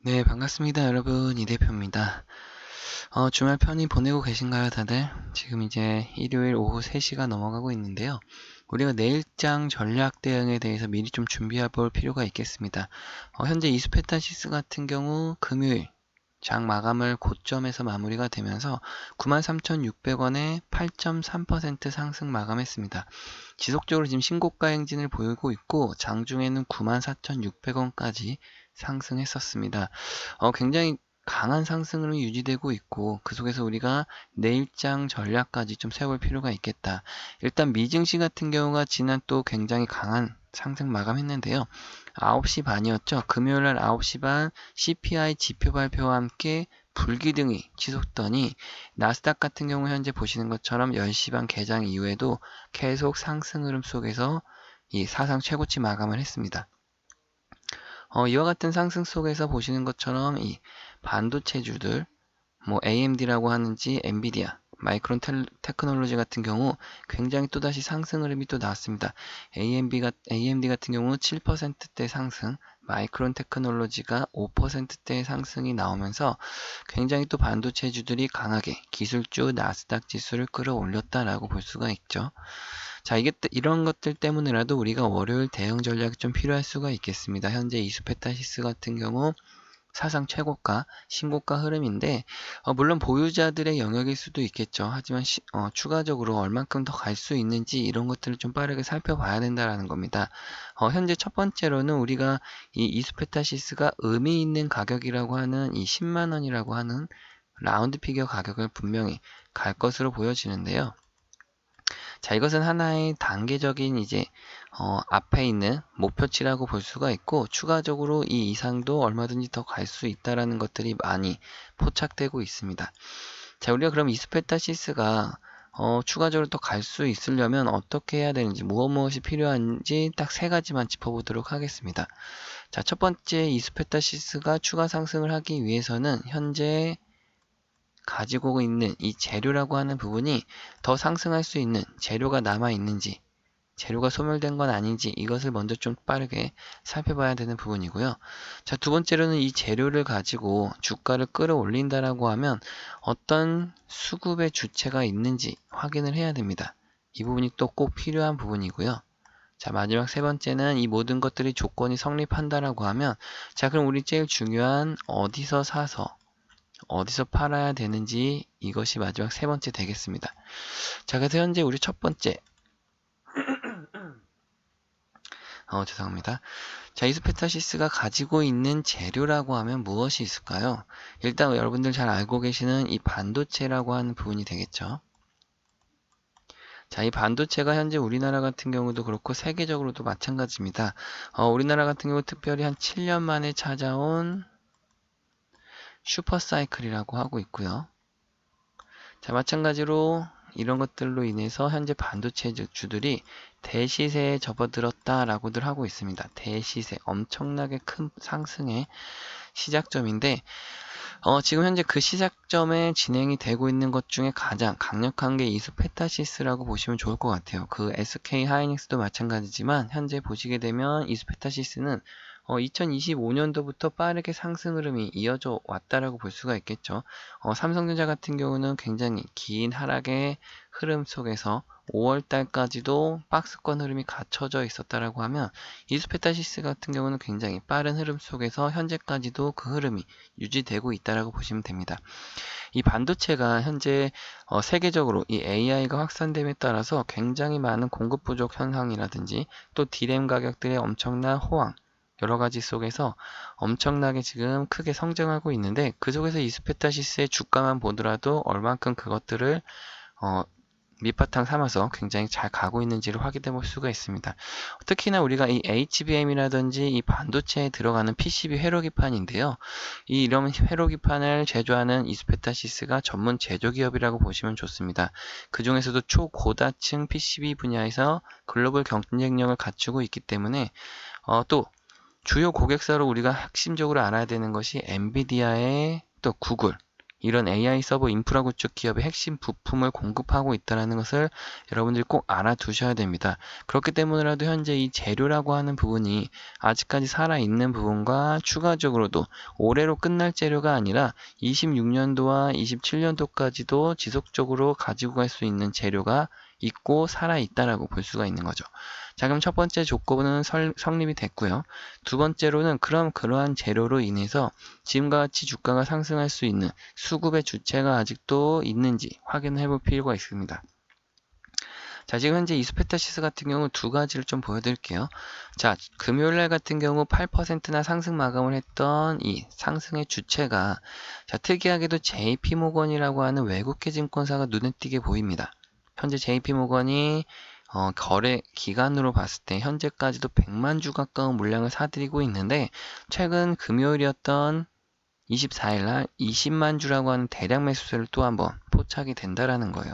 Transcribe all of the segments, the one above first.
네, 반갑습니다, 여러분. 이 대표입니다. 주말 편히 보내고 계신가요, 다들? 지금 이제 일요일 오후 3시가 넘어가고 있는데요. 우리가 내일장 전략 대응에 대해서 미리 좀 준비해 볼 필요가 있겠습니다. 현재 이스페타시스 같은 경우 금요일 장 마감을 고점에서 마무리가 되면서 93,600원에 8.3% 상승 마감했습니다. 지속적으로 지금 신고가 행진을 보이고 있고 장중에는 94,600원까지 상승했었습니다. 굉장히 강한 상승으로 유지되고 있고 그 속에서 우리가 내일장 전략까지 좀 세워볼 필요가 있겠다. 일단 미증시 같은 경우가 지난 또 굉장히 강한 상승 마감했는데요. 9시 반이었죠. 금요일날 9시 반 CPI 지표 발표와 함께 불기둥이 치솟더니 나스닥 같은 경우 현재 보시는 것처럼 10시 반 개장 이후에도 계속 상승 흐름 속에서 이 사상 최고치 마감을 했습니다. 이와 같은 상승 속에서 보시는 것처럼 이 반도체주들, 뭐 AMD라고 하는지 엔비디아, 마이크론 테크놀로지 같은 경우 굉장히 또다시 상승 흐름이 또 나왔습니다. AMD 같은 경우 7%대 상승, 마이크론 테크놀로지가 5%대 상승이 나오면서 굉장히 또 반도체주들이 강하게 기술주 나스닥 지수를 끌어올렸다라고 볼 수가 있죠. 자, 이런 것들 때문에라도 우리가 월요일 대응 전략이 좀 필요할 수가 있겠습니다. 현재 이수페타시스 같은 경우 사상 최고가, 신고가 흐름인데 물론 보유자들의 영역일 수도 있겠죠. 하지만 추가적으로 얼만큼 더 갈 수 있는지 이런 것들을 좀 빠르게 살펴봐야 된다라는 겁니다. 현재 첫 번째로는 우리가 이 이수페타시스가 의미 있는 가격이라고 하는 이 10만 원이라고 하는 라운드 피겨 가격을 분명히 갈 것으로 보여지는데요. 자, 이것은 하나의 단계적인 이제 앞에 있는 목표치라고 볼 수가 있고 추가적으로 이 이상도 얼마든지 더 갈 수 있다라는 것들이 많이 포착되고 있습니다. 자, 우리가 그럼 이스페타시스가 추가적으로 더 갈 수 있으려면 어떻게 해야 되는지 무엇이 필요한지 딱 세 가지만 짚어보도록 하겠습니다. 자, 첫 번째 이스페타시스가 추가 상승을 하기 위해서는 현재 가지고 있는 이 재료라고 하는 부분이 더 상승할 수 있는 재료가 남아 있는지 재료가 소멸된 건 아닌지 이것을 먼저 좀 빠르게 살펴봐야 되는 부분이고요. 자, 두 번째로는 이 재료를 가지고 주가를 끌어올린다라고 하면 어떤 수급의 주체가 있는지 확인을 해야 됩니다. 이 부분이 또 꼭 필요한 부분이고요. 자, 마지막 세 번째는 이 모든 것들이 조건이 성립한다라고 하면 자, 그럼 우리 제일 중요한 어디서 사서 어디서 팔아야 되는지 이것이 마지막 세 번째 되겠습니다. 자, 그래서 현재 우리 첫 번째 죄송합니다. 자, 이스페타시스가 가지고 있는 재료라고 하면 무엇이 있을까요? 일단 여러분들 잘 알고 계시는 이 반도체라고 하는 부분이 되겠죠. 자, 이 반도체가 현재 우리나라 같은 경우도 그렇고 세계적으로도 마찬가지입니다. 우리나라 같은 경우 특별히 한 7년 만에 찾아온 슈퍼사이클이라고 하고 있고요. 자, 마찬가지로 이런 것들로 인해서 현재 반도체 주들이 대시세에 접어들었다라고들 하고 있습니다. 대시세, 엄청나게 큰 상승의 시작점인데 지금 현재 그 시작점에 진행이 되고 있는 것 중에 가장 강력한 게 이수페타시스라고 보시면 좋을 것 같아요. 그 SK 하이닉스도 마찬가지지만 현재 보시게 되면 이수페타시스는 2025년도부터 빠르게 상승 흐름이 이어져 왔다라고 볼 수가 있겠죠. 삼성전자 같은 경우는 굉장히 긴 하락의 흐름 속에서 5월달까지도 박스권 흐름이 갖춰져 있었다라고 하면 이수페타시스 같은 경우는 굉장히 빠른 흐름 속에서 현재까지도 그 흐름이 유지되고 있다라고 보시면 됩니다. 이 반도체가 현재 세계적으로 이 AI가 확산됨에 따라서 굉장히 많은 공급 부족 현상이라든지 또 D램 가격들의 엄청난 호황 여러 가지 속에서 엄청나게 지금 크게 성장하고 있는데 그 속에서 이스페타시스의 주가만 보더라도 얼만큼 그것들을 밑바탕 삼아서 굉장히 잘 가고 있는지를 확인해 볼 수가 있습니다. 특히나 우리가 이 HBM이라든지 이 반도체에 들어가는 PCB 회로기판인데요. 이런 회로기판을 제조하는 이스페타시스가 전문 제조기업이라고 보시면 좋습니다. 그 중에서도 초고다층 PCB 분야에서 글로벌 경쟁력을 갖추고 있기 때문에 또 주요 고객사로 우리가 핵심적으로 알아야 되는 것이 엔비디아의 또 구글 이런 AI 서버 인프라 구축 기업의 핵심 부품을 공급하고 있다는 것을 여러분들이 꼭 알아두셔야 됩니다. 그렇기 때문에라도 현재 이 재료라고 하는 부분이 아직까지 살아있는 부분과 추가적으로도 올해로 끝날 재료가 아니라 26년도와 27년도까지도 지속적으로 가지고 갈 수 있는 재료가 있고 살아있다라고 볼 수가 있는 거죠. 자, 그럼 첫 번째 조건은 성립이 됐고요. 두 번째로는 그럼 그러한 재료로 인해서 지금과 같이 주가가 상승할 수 있는 수급의 주체가 아직도 있는지 확인해 볼 필요가 있습니다. 자, 지금 현재 이스페타시스 같은 경우 두 가지를 좀 보여드릴게요. 자, 금요일날 같은 경우 8%나 상승 마감을 했던 이 상승의 주체가 자, 특이하게도 JP모건이라고 하는 외국계 증권사가 눈에 띄게 보입니다. 현재 JP모건이 거래 기간으로 봤을 때 현재까지도 100만 주 가까운 물량을 사들이고 있는데 최근 금요일이었던 24일날 20만 주라고 하는 대량 매수세를 또 한번 포착이 된다라는 거예요.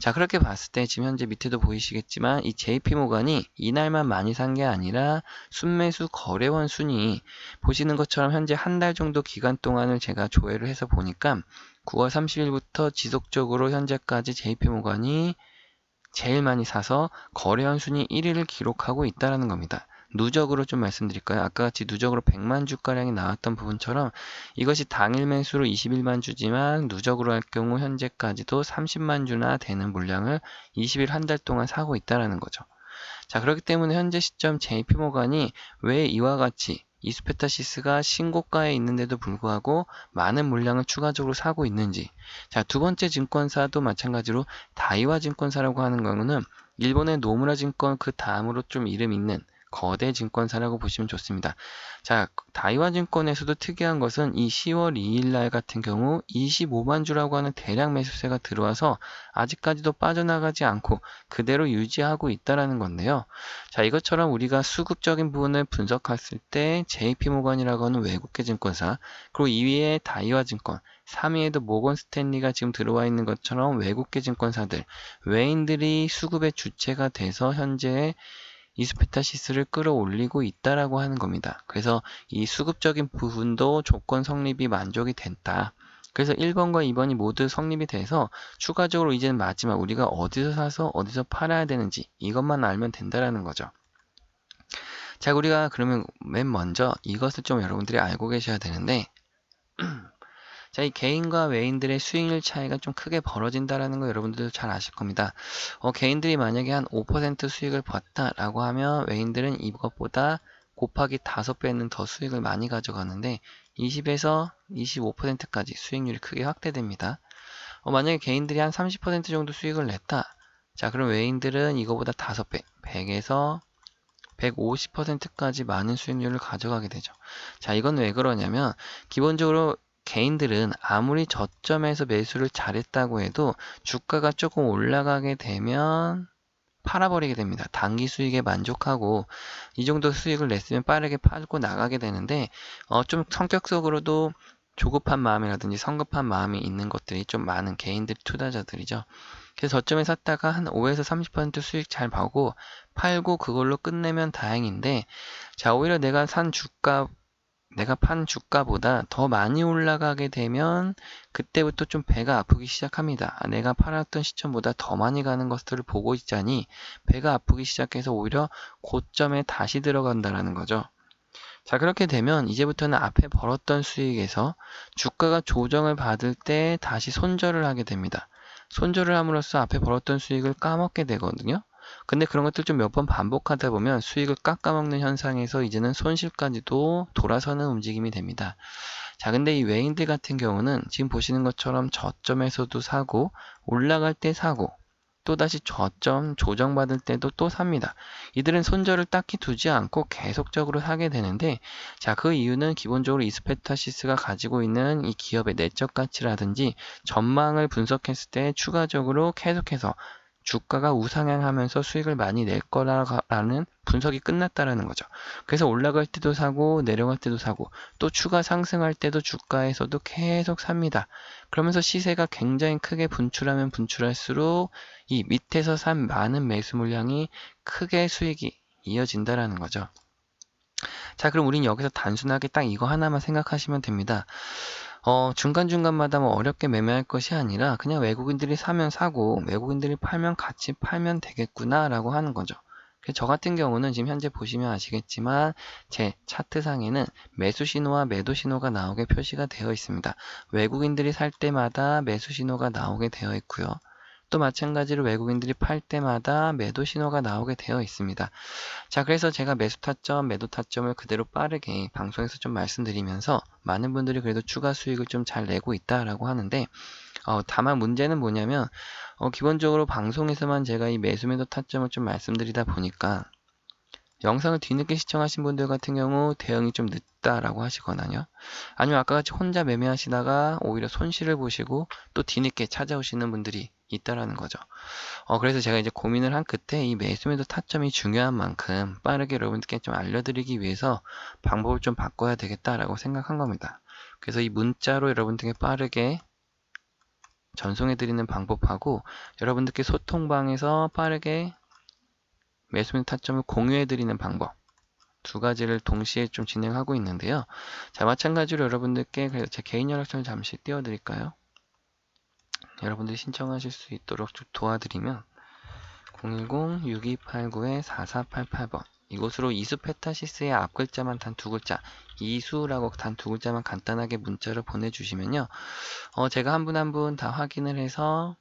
자, 그렇게 봤을 때 지금 현재 밑에도 보이시겠지만 이 JP모건이 이날만 많이 산 게 아니라 순매수 거래원 순이 보시는 것처럼 현재 한 달 정도 기간 동안을 제가 조회를 해서 보니까 9월 30일부터 지속적으로 현재까지 JP모건이 제일 많이 사서 거래원 순위 1위를 기록하고 있다는 겁니다. 누적으로 좀 말씀드릴까요? 아까 같이 누적으로 100만 주가량이 나왔던 부분처럼 이것이 당일 매수로 21만 주지만 누적으로 할 경우 현재까지도 30만 주나 되는 물량을 20일 한 달 동안 사고 있다는 거죠. 자, 그렇기 때문에 현재 시점 JP모건이 왜 이와 같이 이스페타시스가 신고가에 있는데도 불구하고 많은 물량을 추가적으로 사고 있는지. 자, 두 번째 증권사도 마찬가지로 다이와 증권사라고 하는 경우는 일본의 노무라 증권 그 다음으로 좀 이름 있는 거대 증권사라고 보시면 좋습니다. 자, 다이와 증권에서도 특이한 것은 이 10월 2일 날 같은 경우 25만 주라고 하는 대량 매수세가 들어와서 아직까지도 빠져나가지 않고 그대로 유지하고 있다라는 건데요. 자, 이것처럼 우리가 수급적인 부분을 분석했을 때 JP모건이라고 하는 외국계 증권사, 그리고 2위에 다이와 증권, 3위에도 모건 스탠리가 지금 들어와 있는 것처럼 외국계 증권사들, 외인들이 수급의 주체가 돼서 현재 이스페타시스를 끌어올리고 있다라고 하는 겁니다. 그래서 이 수급적인 부분도 조건 성립이 만족이 됐다. 그래서 1번과 2번이 모두 성립이 돼서 추가적으로 이제는 마지막 우리가 어디서 사서 어디서 팔아야 되는지 이것만 알면 된다라는 거죠. 자, 우리가 그러면 맨 먼저 이것을 좀 여러분들이 알고 계셔야 되는데 자, 이 개인과 외인들의 수익률 차이가 좀 크게 벌어진다라는 거 여러분들도 잘 아실 겁니다. 개인들이 만약에 한 5% 수익을 봤다라고 하면 외인들은 이것보다 곱하기 5배는 더 수익을 많이 가져가는데 20에서 25%까지 수익률이 크게 확대됩니다. 만약에 개인들이 한 30% 정도 수익을 냈다. 자, 그럼 외인들은 이거보다 5배, 100에서 150%까지 많은 수익률을 가져가게 되죠. 자, 이건 왜 그러냐면 기본적으로 개인들은 아무리 저점에서 매수를 잘했다고 해도 주가가 조금 올라가게 되면 팔아버리게 됩니다. 단기 수익에 만족하고 이 정도 수익을 냈으면 빠르게 팔고 나가게 되는데 좀 성격적으로도 조급한 마음이라든지 성급한 마음이 있는 것들이 좀 많은 개인들 투자자들이죠. 그래서 저점에 샀다가 한 5에서 30% 수익 잘 보고 팔고 그걸로 끝내면 다행인데 자, 오히려 내가 판 주가보다 더 많이 올라가게 되면 그때부터 좀 배가 아프기 시작합니다. 내가 팔았던 시점보다 더 많이 가는 것들을 보고 있자니 배가 아프기 시작해서 오히려 고점에 다시 들어간다라는 거죠. 자, 그렇게 되면 이제부터는 앞에 벌었던 수익에서 주가가 조정을 받을 때 다시 손절을 하게 됩니다. 손절을 함으로써 앞에 벌었던 수익을 까먹게 되거든요. 근데 그런 것들 좀 몇 번 반복하다 보면 수익을 깎아먹는 현상에서 이제는 손실까지도 돌아서는 움직임이 됩니다. 자, 근데 이 외인들 같은 경우는 지금 보시는 것처럼 저점에서도 사고 올라갈 때 사고 또다시 저점 조정받을 때도 또 삽니다. 이들은 손절을 딱히 두지 않고 계속적으로 사게 되는데 자, 그 이유는 기본적으로 이스페타시스가 가지고 있는 이 기업의 내적 가치라든지 전망을 분석했을 때 추가적으로 계속해서 주가가 우상향하면서 수익을 많이 낼 거라는 분석이 끝났다라는 거죠. 그래서 올라갈 때도 사고 내려갈 때도 사고 또 추가 상승할 때도 주가에서도 계속 삽니다. 그러면서 시세가 굉장히 크게 분출하면 분출할수록 이 밑에서 산 많은 매수 물량이 크게 수익이 이어진다라는 거죠. 자, 그럼 우린 여기서 단순하게 딱 이거 하나만 생각하시면 됩니다. 중간중간마다 뭐 어렵게 매매할 것이 아니라 그냥 외국인들이 사면 사고 외국인들이 팔면 같이 팔면 되겠구나라고 하는 거죠. 그래서 저 같은 경우는 지금 현재 보시면 아시겠지만 제 차트상에는 매수 신호와 매도 신호가 나오게 표시가 되어 있습니다. 외국인들이 살 때마다 매수 신호가 나오게 되어 있고요. 또 마찬가지로 외국인들이 팔 때마다 매도 신호가 나오게 되어 있습니다. 자, 그래서 제가 매수 타점, 매도 타점을 그대로 빠르게 방송에서 좀 말씀드리면서 많은 분들이 그래도 추가 수익을 좀 잘 내고 있다라고 하는데, 다만 문제는 뭐냐면, 기본적으로 방송에서만 제가 이 매수, 매도 타점을 좀 말씀드리다 보니까, 영상을 뒤늦게 시청하신 분들 같은 경우 대응이 좀 늦다라고 하시거나요. 아니면 아까 같이 혼자 매매하시다가 오히려 손실을 보시고 또 뒤늦게 찾아오시는 분들이 있다라는 거죠. 그래서 제가 이제 고민을 한 끝에 이 매수매도 타점이 중요한 만큼 빠르게 여러분들께 좀 알려드리기 위해서 방법을 좀 바꿔야 되겠다라고 생각한 겁니다. 그래서 이 문자로 여러분들께 빠르게 전송해드리는 방법하고 여러분들께 소통방에서 빠르게 매수매도 타점을 공유해드리는 방법 두 가지를 동시에 좀 진행하고 있는데요. 자, 마찬가지로 여러분들께 그래서 제 개인 연락처를 잠시 띄워드릴까요? 여러분들이 신청하실 수 있도록 좀 도와드리면 010-6289-4488번 이곳으로 이수 페타시스의 앞 글자만 단 두 글자 이수라고 단 두 글자만 간단하게 문자로 보내주시면요. 제가 한 분 한 분 다 확인을 해서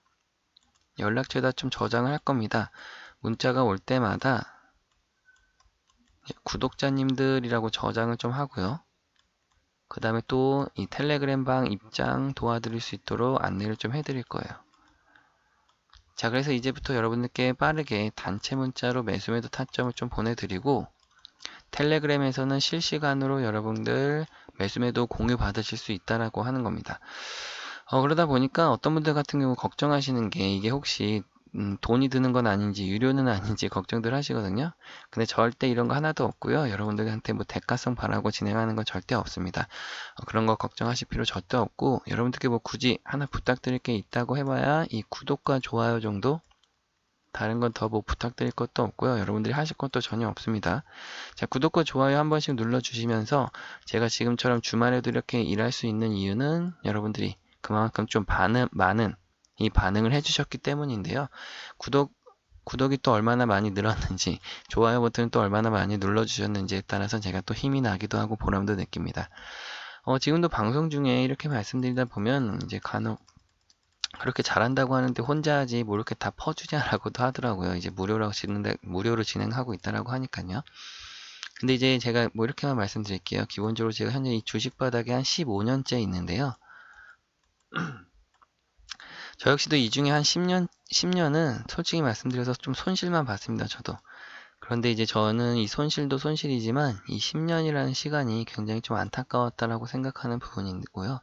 연락처에다 좀 저장을 할 겁니다. 문자가 올 때마다 구독자님들이라고 저장을 좀 하고요. 그 다음에 또 이 텔레그램 방 입장 도와드릴 수 있도록 안내를 좀 해드릴 거예요. 자, 그래서 이제부터 여러분들께 빠르게 단체 문자로 매수매도 타점을 좀 보내드리고 텔레그램에서는 실시간으로 여러분들 매수매도 공유 받으실 수 있다라고 하는 겁니다. 그러다 보니까 어떤 분들 같은 경우 걱정하시는 게 이게 혹시 돈이 드는 건 아닌지 유료는 아닌지 걱정들 하시거든요. 근데 절대 이런 거 하나도 없고요. 여러분들한테 뭐 대가성 바라고 진행하는 건 절대 없습니다. 그런 거 걱정하실 필요 절대 없고 여러분들께 뭐 굳이 하나 부탁드릴 게 있다고 해봐야 이 구독과 좋아요 정도 다른 건 더 뭐 부탁드릴 것도 없고요. 여러분들이 하실 것도 전혀 없습니다. 자, 구독과 좋아요 한 번씩 눌러주시면서 제가 지금처럼 주말에도 이렇게 일할 수 있는 이유는 여러분들이 그만큼 좀 많은 이 반응을 해주셨기 때문인데요. 구독이 또 얼마나 많이 늘었는지, 좋아요 버튼을 또 얼마나 많이 눌러주셨는지에 따라서 제가 또 힘이 나기도 하고 보람도 느낍니다. 지금도 방송 중에 이렇게 말씀드리다 보면 이제 간혹 그렇게 잘한다고 하는데 혼자 하지 뭐 이렇게 다 퍼주냐라고도 하더라고요. 이제 무료로 진행하고 있다라고 하니까요. 근데 이제 제가 뭐 이렇게만 말씀드릴게요. 기본적으로 제가 현재 이 주식 바닥에 한 15년째 있는데요. 저 역시도 이 중에 한 10년은 솔직히 말씀드려서 좀 손실만 봤습니다. 저도. 그런데 이제 저는 이 손실도 손실이지만 이 10년이라는 시간이 굉장히 좀 안타까웠다라고 생각하는 부분이고요.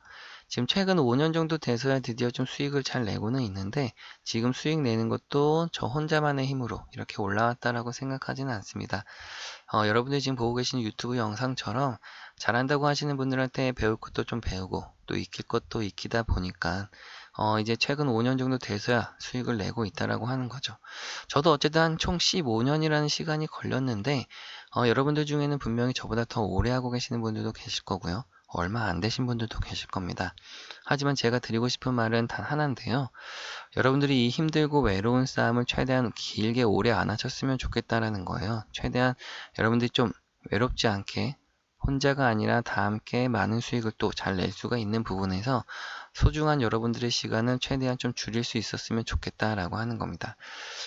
지금 최근 5년 정도 돼서야 드디어 좀 수익을 잘 내고는 있는데 지금 수익 내는 것도 저 혼자만의 힘으로 이렇게 올라왔다라고 생각하지는 않습니다. 여러분들이 지금 보고 계신 유튜브 영상처럼 잘한다고 하시는 분들한테 배울 것도 좀 배우고 또 익힐 것도 익히다 보니까 이제 최근 5년 정도 돼서야 수익을 내고 있다라고 하는 거죠. 저도 어쨌든 한 총 15년이라는 시간이 걸렸는데 여러분들 중에는 분명히 저보다 더 오래 하고 계시는 분들도 계실 거고요. 얼마 안 되신 분들도 계실 겁니다. 하지만 제가 드리고 싶은 말은 단 하나인데요. 여러분들이 이 힘들고 외로운 싸움을 최대한 길게 오래 안 하셨으면 좋겠다라는 거예요. 최대한 여러분들이 좀 외롭지 않게 혼자가 아니라 다 함께 많은 수익을 또 잘 낼 수가 있는 부분에서 소중한 여러분들의 시간을 최대한 좀 줄일 수 있었으면 좋겠다라고 하는 겁니다.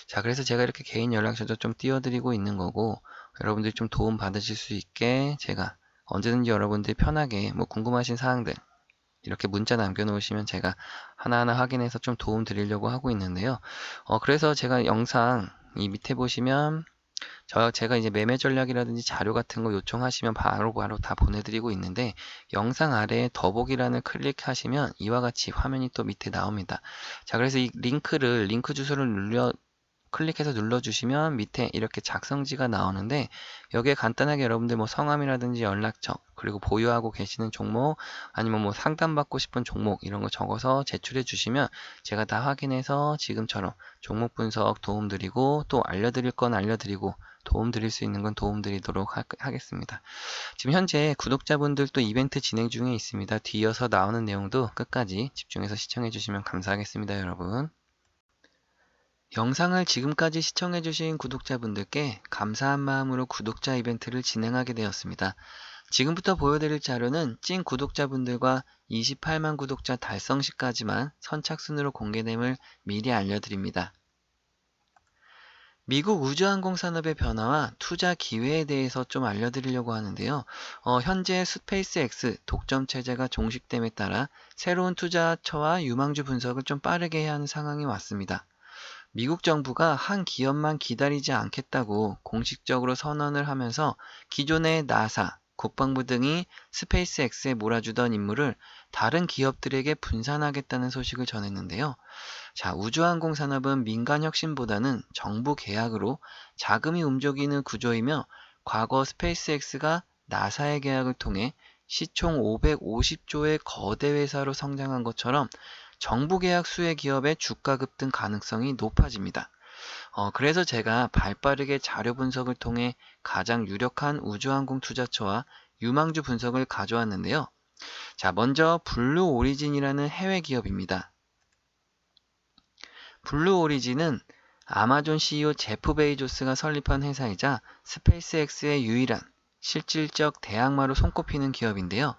자, 그래서 제가 이렇게 개인 연락처도 좀 띄워드리고 있는 거고 여러분들이 좀 도움 받으실 수 있게 제가 언제든지 여러분들이 편하게 뭐 궁금하신 사항들 이렇게 문자 남겨놓으시면 제가 하나하나 확인해서 좀 도움 드리려고 하고 있는데요. 그래서 제가 영상 이 밑에 보시면 제가 이제 매매 전략이라든지 자료 같은 거 요청하시면 바로바로 다 보내드리고 있는데 영상 아래에 더보기란을 클릭하시면 이와 같이 화면이 또 밑에 나옵니다. 자, 그래서 이 링크 주소를 클릭해서 눌러주시면 밑에 이렇게 작성지가 나오는데 여기에 간단하게 여러분들 뭐 성함이라든지 연락처 그리고 보유하고 계시는 종목 아니면 뭐 상담받고 싶은 종목 이런 거 적어서 제출해 주시면 제가 다 확인해서 지금처럼 종목 분석 도움 드리고 또 알려드릴 건 알려드리고 도움 드릴 수 있는 건 도움 드리도록 하겠습니다. 지금 현재 구독자분들도 이벤트 진행 중에 있습니다. 뒤이어서 나오는 내용도 끝까지 집중해서 시청해 주시면 감사하겠습니다, 여러분. 영상을 지금까지 시청해 주신 구독자분들께 감사한 마음으로 구독자 이벤트를 진행하게 되었습니다. 지금부터 보여드릴 자료는 찐 구독자분들과 28만 구독자 달성 시까지만 선착순으로 공개됨을 미리 알려드립니다. 미국 우주항공 산업의 변화와 투자 기회에 대해서 좀 알려드리려고 하는데요. 현재 스페이스X 독점 체제가 종식됨에 따라 새로운 투자처와 유망주 분석을 좀 빠르게 해야 하는 상황이 왔습니다. 미국 정부가 한 기업만 기다리지 않겠다고 공식적으로 선언을 하면서 기존의 나사, 국방부 등이 스페이스X에 몰아주던 임무를 다른 기업들에게 분산하겠다는 소식을 전했는데요. 자, 우주항공 산업은 민간 혁신보다는 정부 계약으로 자금이 움직이는 구조이며 과거 스페이스X가 나사의 계약을 통해 시총 550조의 거대 회사로 성장한 것처럼 정부 계약 수혜 기업의 주가 급등 가능성이 높아집니다. 그래서 제가 발빠르게 자료 분석을 통해 가장 유력한 우주항공 투자처와 유망주 분석을 가져왔는데요. 자, 먼저 블루 오리진이라는 해외 기업입니다. 블루 오리진은 아마존 CEO 제프 베이조스가 설립한 회사이자 스페이스X의 유일한 실질적 대항마로 손꼽히는 기업인데요.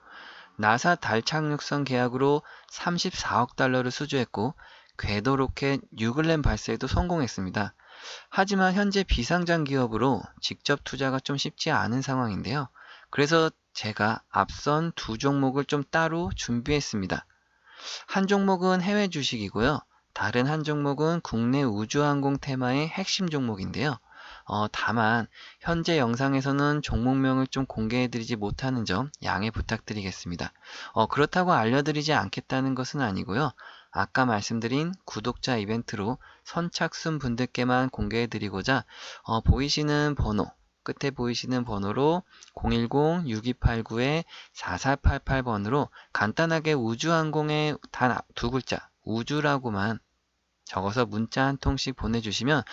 나사 달 착륙선 계약으로 34억 달러를 수주했고 궤도 로켓 뉴글렌 발사에도 성공했습니다. 하지만 현재 비상장 기업으로 직접 투자가 좀 쉽지 않은 상황인데요. 그래서 제가 앞선 두 종목을 좀 따로 준비했습니다. 한 종목은 해외 주식이고요. 다른 한 종목은 국내 우주항공 테마의 핵심 종목인데요. 다만 현재 영상에서는 종목명을 좀 공개해드리지 못하는 점 양해 부탁드리겠습니다. 그렇다고 알려드리지 않겠다는 것은 아니고요. 아까 말씀드린 구독자 이벤트로 선착순 분들께만 공개해드리고자 보이시는 번호, 끝에 보이시는 번호로 010-6289-4488번으로 간단하게 우주항공의 단 두 글자 우주라고만 적어서 문자 한 통씩 보내주시면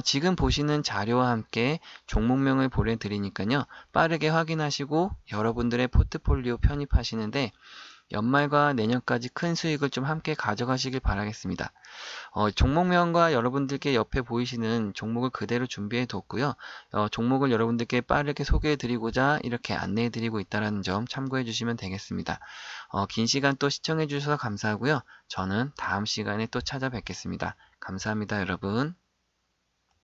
지금 보시는 자료와 함께 종목명을 보내드리니까요. 빠르게 확인하시고 여러분들의 포트폴리오 편입하시는데 연말과 내년까지 큰 수익을 좀 함께 가져가시길 바라겠습니다. 종목명과 여러분들께 옆에 보이시는 종목을 그대로 준비해 뒀고요. 종목을 여러분들께 빠르게 소개해 드리고자 이렇게 안내해 드리고 있다는 점 참고해 주시면 되겠습니다. 긴 시간 또 시청해 주셔서 감사하고요. 저는 다음 시간에 또 찾아뵙겠습니다. 감사합니다, 여러분.